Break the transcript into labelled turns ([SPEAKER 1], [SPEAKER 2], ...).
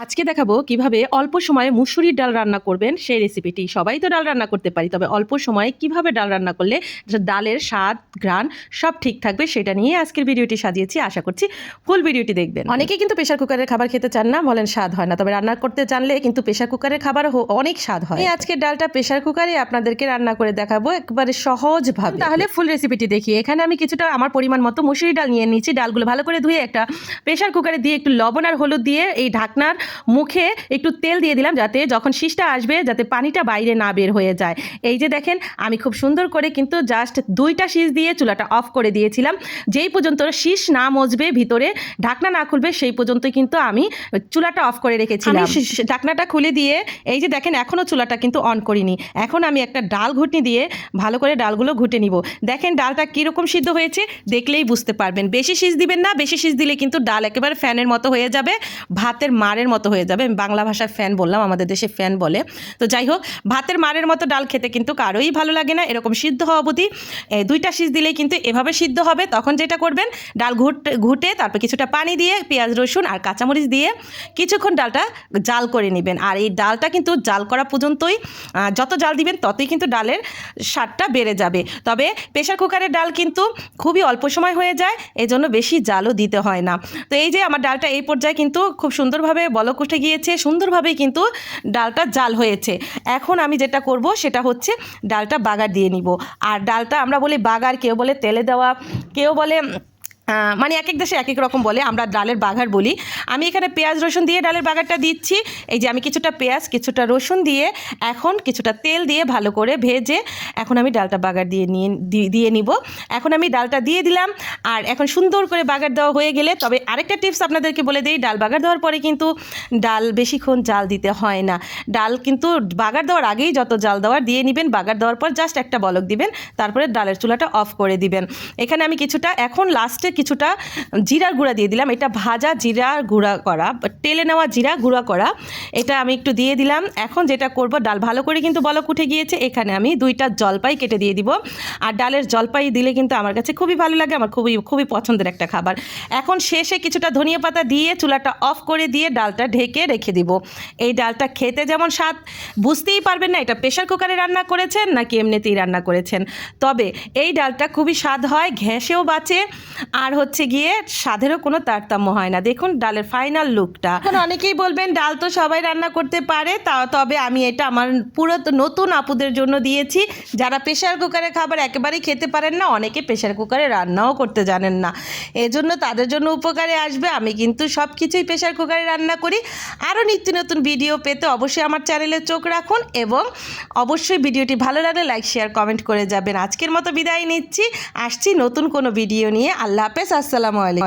[SPEAKER 1] আজকে দেখাবো কিভাবে অল্প সময়ে মুসুরির ডাল রান্না করবেন সেই রেসিপিটি। সবাই তো ডাল রান্না করতে পারি, তবে অল্প সময়ে কিভাবে ডাল রান্না করলে ডালের স্বাদ ঘ্রাণ সব ঠিক থাকবে সেটা নিয়ে আজকের ভিডিওটি সাজিয়েছি। আশা করছি ফুল ভিডিওটি দেখবেন। অনেকেই কিন্তু প্রেশার কুকারের খাবার খেতে চান না, বলেন স্বাদ হয় না, তবে রান্না করতে জানলে কিন্তু প্রেশার কুকারের খাবার অনেক স্বাদ হয়। আজকের ডালটা প্রেশার কুকারে আপনাদেরকে রান্না করে দেখাবো একবারে সহজভাবে। তাহলে ফুল রেসিপিটি দেখি। এখানে আমি কিছুটা আমার পরিমাণ মতো মুসুরি ডাল নিয়ে নিয়েছি। ডালগুলো ভালো করে ধুয়ে একটা প্রেশার কুকারে দিয়ে একটু লবণ আর হলুদ দিয়ে এই ঢাকনার মুখে একটু তেল দিয়ে দিলাম, যাতে যখন শীষটা আসবে যাতে পানিটা বাইরে না বের হয়ে যায়। এই যে দেখেন, আমি খুব সুন্দর করে কিন্তু জাস্ট 2টা শীষ দিয়ে চুলাটা অফ করে দিয়েছিলাম। যেই পর্যন্ত শীষ না মজবে, ভিতরে ঢাকনা না খুলবে, সেই পর্যন্ত কিন্তু আমি চুলাটা অফ করে রেখেছিলাম। ঢাকনাটা খুলে দিয়ে এই যে দেখেন, এখনও চুলাটা কিন্তু অন করিনি। এখন আমি একটা ডাল ঘুটনি দিয়ে ভালো করে ডালগুলো ঘুটে নিব। দেখেন ডালটা কীরকম সিদ্ধ হয়েছে দেখলেই বুঝতে পারবেন। বেশি শীষ দিবেন না, বেশি শীষ দিলে কিন্তু ডাল একেবারে ফ্যানের মতো হয়ে যাবে, ভাতের মারের মতো হয়ে যাবে। আমি বাংলা ভাষায় ফ্যান বললাম, আমাদের দেশে ফ্যান বলে। তো যাই হোক, ভাতের মারের মতো ডাল খেতে কিন্তু কারোই ভালো লাগে না। এরকম সিদ্ধ হওয়া অবধি 2টা শীষ দিলেই কিন্তু এভাবে সিদ্ধ হবে। তখন যেটা করবেন, ডাল ঘুটে তারপর কিছুটা পানি দিয়ে পেঁয়াজ রসুন আর কাঁচামরিচ দিয়ে কিছুক্ষণ ডালটা জাল করে নেবেন। আর এই ডালটা কিন্তু জাল করা পর্যন্তই, যত জাল দিবেন ততই কিন্তু ডালের স্বাদটা বেড়ে যাবে। তবে প্রেশার কুকারের ডাল কিন্তু খুবই অল্প সময় হয়ে যায়, এজন্য বেশি জালও দিতে হয় না। তো এই যে আমার ডালটা এই পর্যায়ে কিন্তু খুব সুন্দরভাবে বলক উঠে গিয়েছে, সুন্দরভাবেই কিন্তু ডালটা জাল হয়েছে। এখন আমি যেটা করব সেটা হচ্ছে ডালটা বাগার দিয়ে নিব। আর ডালটা আমরা বলি বাগার, কেউ বলে তেলে দেওয়া, কেউ বলে মানে এক এক দেশে এক এক রকম বলে, আমরা ডালের বাগার বলি। আমি এখানে পেঁয়াজ রসুন দিয়ে ডালের বাগারটা দিচ্ছি। এই যে আমি কিছুটা পেঁয়াজ কিছুটা রসুন দিয়ে এখন কিছুটা তেল দিয়ে ভালো করে ভেজে এখন আমি ডালটা বাগার দিয়ে নিব। এখন আমি ডালটা দিয়ে দিলাম। আর এখন সুন্দর করে বাগার দেওয়া হয়ে গেলে, তবে আরেকটা টিপস আপনাদেরকে বলে দিই, ডাল বাগার দেওয়ার পরে কিন্তু ডাল বেশিক্ষণ জাল দিতে হয় না। ডাল কিন্তু বাগার দেওয়ার আগেই যত জাল দেওয়ার দিয়ে নেবেন, বাগার দেওয়ার পর জাস্ট একটা বলক দিবেন, তারপরে ডালের চুলাটা অফ করে দিবেন। এখানে আমি কিছুটা এখন লাস্টে কিছুটা জিরার গুঁড়া দিয়ে দিলাম। এটা ভাজা জিরা গুঁড়া করা, তেলে নেওয়া জিরা গুঁড়া করা, এটা আমি একটু দিয়ে দিলাম। এখন যেটা করব, ডাল ভালো করে কিন্তু বলক উঠে গিয়েছে, এখানে আমি 2টা জলপাই কেটে দিয়ে দিব। আর ডালের জলপাই দিলে কিন্তু আমার কাছে খুবই ভালো লাগে, আমার খুবই খুবই পছন্দের একটা খাবার। এখন শেষে কিছুটা ধনিয়া পাতা দিয়ে চুলাটা অফ করে দিয়ে ডালটা ঢেকে রেখে দিব। এই ডালটা খেতে যেমন স্বাদ, বুঝতেই পারবেন না এটা প্রেশার কুকারে রান্না করেছেন নাকি এমনিতেই রান্না করেছেন। তবে এই ডালটা খুবই স্বাদ হয়, গ্যাসেও বাঁচে, আর হচ্ছে গিয়ে স্বাদেরও কোনো তারতম্য হয় না। দেখুন ডালের ফাইনাল লুকটা। এখন অনেকেই বলবেন ডাল তো সবাই রান্না করতে পারে, তবে আমি এটা আমার পুরো নতুন আপুদের জন্য দিয়েছি, যারা প্রেশার কুকারে খাবার একেবারেই খেতে পারেন না, অনেকে প্রেশার কুকারে রান্নাও করতে জানেন না, এজন্য তাদের জন্য উপকারে আসবে। আমি কিন্তু সব কিছুই প্রেশার কুকারে রান্না করি। আরও নিত্য নতুন ভিডিও পেতে অবশ্যই আমার চ্যানেলে চোখ রাখুন, এবং অবশ্যই ভিডিওটি ভালো লাগলে লাইক শেয়ার কমেন্ট করে যাবেন। আজকের মতো বিদায় নিচ্ছি, আসছি নতুন কোনো ভিডিও নিয়ে। আল্লাহ হাফেজ, আসসালামু আলাইকুম।